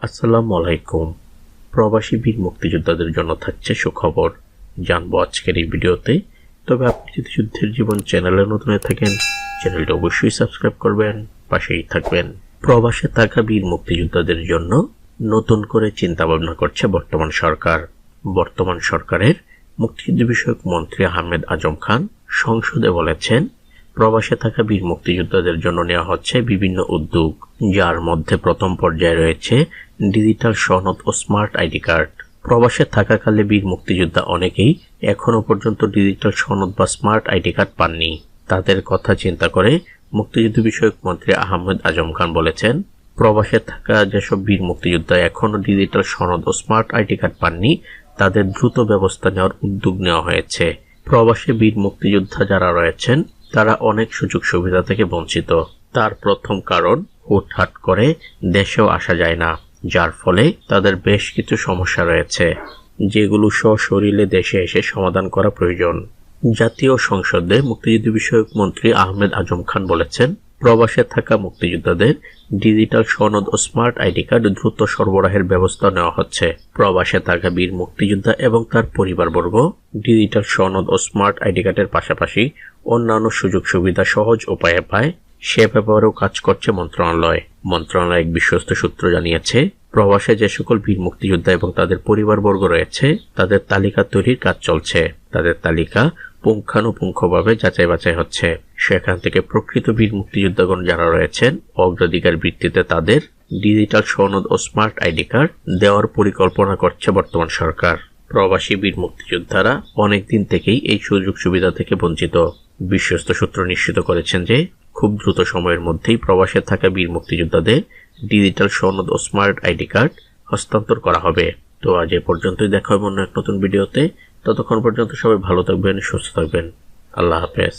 আসসালামু আলাইকুম। প্রবাসী বীর মুক্তিযোদ্ধাদের জন্য থাকছে সুখবর, জানবো আজকের এই ভিডিওতে। তবে আপনি যদি যুদ্ধের জীবন চ্যানেলে নতুন হয়ে থাকেন, চ্যানেলটা অবশ্যই সাবস্ক্রাইব করবেন, পাশেই থাকবেন। প্রবাসে থাকা বীর মুক্তিযোদ্ধাদের জন্য নতুন করে চিন্তা ভাবনা করছে বর্তমান সরকার। বর্তমান সরকারের মুক্তিযুদ্ধ বিষয়ক মন্ত্রী আহমেদ আজম খান সংসদে বলেছেন, প্রবাসে থাকা বীর মুক্তিযোদ্ধাদের জন্য নেওয়া হচ্ছে বিভিন্ন উদ্যোগ, যার মধ্যে প্রথম পর্যায়ে রয়েছে ডিজিটাল সনদ ও স্মার্ট আইডি কার্ড। প্রবাসে থাকাকালে বীর মুক্তিযোদ্ধা অনেকেই এখনো পর্যন্ত ডিজিটাল সনদ বা স্মার্ট আইডি কার্ড পাননি। তাদের কথা চিন্তা করে মুক্তিযুদ্ধ বিষয়ক মন্ত্রী আহমেদ আজম খান বলেছেন, প্রবাসে থাকা যেসব বীর মুক্তিযোদ্ধা এখনো ডিজিটাল সনদ ও স্মার্ট আইডি কার্ড পাননি, তাদের দ্রুত ব্যবস্থা নেওয়ার উদ্যোগ নেওয়া হয়েছে। প্রবাসে বীর মুক্তিযোদ্ধা যারা রয়েছেন তারা অনেক সুযোগ সুবিধা থেকে বঞ্চিত। তার প্রথম কারণ, হুটহাট করে দেশেও আসা যায় না, যার ফলে তাদের বেশ কিছু সমস্যা রয়েছে, যেগুলো সশরীরে দেশে এসে সমাধান করা প্রয়োজন। জাতীয় সংসদে মুক্তিযুদ্ধ বিষয়ক মন্ত্রী আহমেদ আজম খান বলেছেন, প্রবাসে থাকা মুক্তিযোদ্ধাদের ডিজিটাল সনদ ও স্মার্ট আইডি কার্ড দ্রুত সরবরাহের ব্যবস্থা নেওয়া হচ্ছে। প্রবাসে থাকা বীর মুক্তিযোদ্ধা এবং তার পরিবারবর্গ ডিজিটাল সনদ ও স্মার্ট আইডি কার্ডের পাশাপাশি অন্যান্য সুযোগ সুবিধা সহজ উপায়ে পায়, সে ব্যাপারেও কাজ করছে মন্ত্রণালয়। মন্ত্রণালয় এক বিশ্বস্ত সূত্র জানিয়েছে, প্রবাসে যে সকল বীর মুক্তিযোদ্ধা এবং তাদের পরিবারবর্গ রয়েছে তাদের তালিকা তৈরির কাজ চলছে। তাদের তালিকা পুঙ্খানুপুঙ্খভাবে যাচাই বাছাই হচ্ছে। সেখান থেকে প্রকৃত বীর মুক্তিযোদ্ধাগণ যারা রয়েছেন, অগ্রাধিকার ভিত্তিতে তাদের ডিজিটাল সনদ ও স্মার্ট আইডি কার্ড দেওয়ার পরিকল্পনা করছে বর্তমান সরকার। প্রবাসী বীর মুক্তিযোদ্ধারা অনেকদিন থেকেই এই সুযোগ সুবিধা থেকে বঞ্চিত। বিশ্বস্ত সূত্র নিশ্চিত করেছেন যে খুব দ্রুত সময়ের মধ্যেই প্রবাসে থাকা বীর মুক্তিযোদ্ধাদের ডিজিটাল সনদ ও স্মার্ট আইডি কার্ড হস্তান্তর করা হবে। তো আজ এ পর্যন্তই, দেখা হবে অন্য এক নতুন ভিডিওতে। ততক্ষণ পর্যন্ত সবাই ভালো থাকবেন, সুস্থ থাকবেন। আল্লাহ হাফেজ।